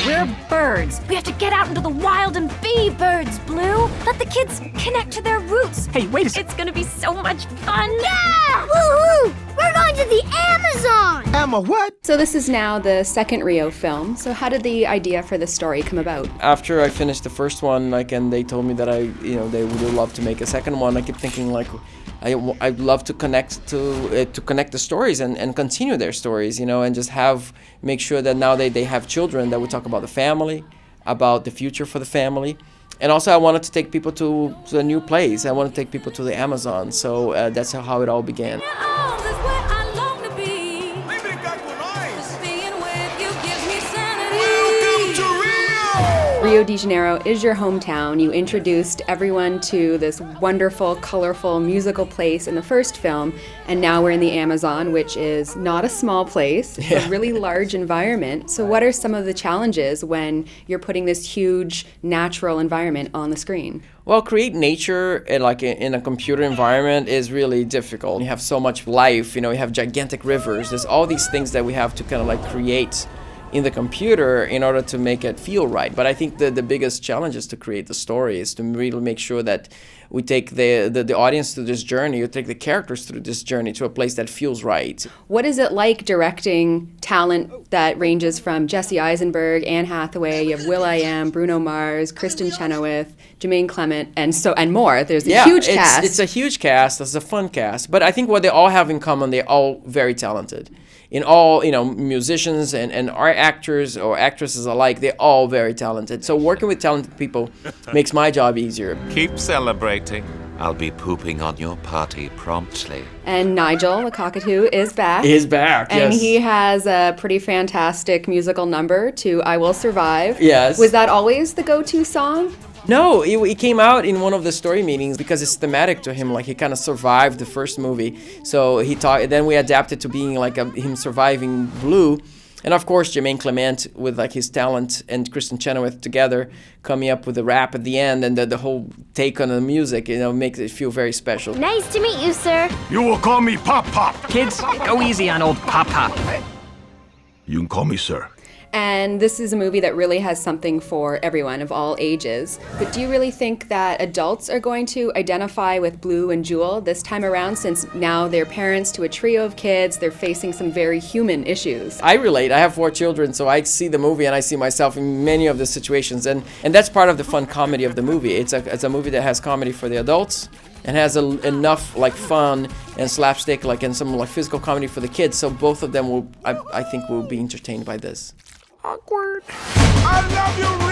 We're birds. We have to get out into the wild and be birds, Blue. Let the kids connect to their roots. Hey, wait a second. It's gonna be so much fun. Yeah! Woohoo! We're going to the Amazon! Emma, what? So this is now the second Rio film. So how did the idea for the story come about? After I finished the first one, and they told me that they would love to make a second one, I kept thinking I'd love to connect the stories and continue their stories, and just make sure that now they have children, that we talk about the family, about the future for the family. And also I wanted to take people to a new place. I want to take people to the Amazon. So that's how it all began. Rio de Janeiro is your hometown. You introduced everyone to this wonderful, colorful, musical place in the first film, and now we're in the Amazon, which is not a small place. It's a really large environment. So what are some of the challenges when you're putting this huge natural environment on the screen? Well, create nature in a computer environment is really difficult. You have so much life, you have gigantic rivers. There's all these things that we have to kind of create in the computer in order to make it feel right. But I think the biggest challenge is to create the story, is to really make sure that we take the audience through this journey, you take the characters through this journey to a place that feels right. What is it like directing talent that ranges from Jesse Eisenberg, Anne Hathaway, you have will.i.am, Bruno Mars, Kristin Chenoweth, Jemaine, Clement, and more. There's a huge cast. It's a huge cast. It's a fun cast. But I think what they all have in common, they're all very talented. In all, musicians and art actors or actresses alike, they're all very talented. So working with talented people makes my job easier. Keep celebrating. I'll be pooping on your party promptly. And Nigel, the cockatoo, is back. He's back, and yes. he has a pretty fantastic musical number to I Will Survive. Yes. Was that always the go-to song? No, it came out in one of the story meetings because it's thematic to him. He kind of survived the first movie, so then we adapted to being him surviving Blue, and of course Jemaine Clement with his talent and Kristin Chenoweth together coming up with the rap at the end, and the whole take on the music, makes it feel very special. Nice to meet you, sir. You will call me Pop Pop. Kids, go easy on old Pop Pop. You can call me sir. And this is a movie that really has something for everyone of all ages. But do you really think that adults are going to identify with Blue and Jewel this time around, since now they're parents to a trio of kids, they're facing some very human issues? I relate. I have 4 children, so I see the movie and I see myself in many of the situations. And that's part of the fun comedy of the movie. It's a movie that has comedy for the adults and has enough fun and slapstick and some physical comedy for the kids. So both of them I think will be entertained by this. Awkward. I love you,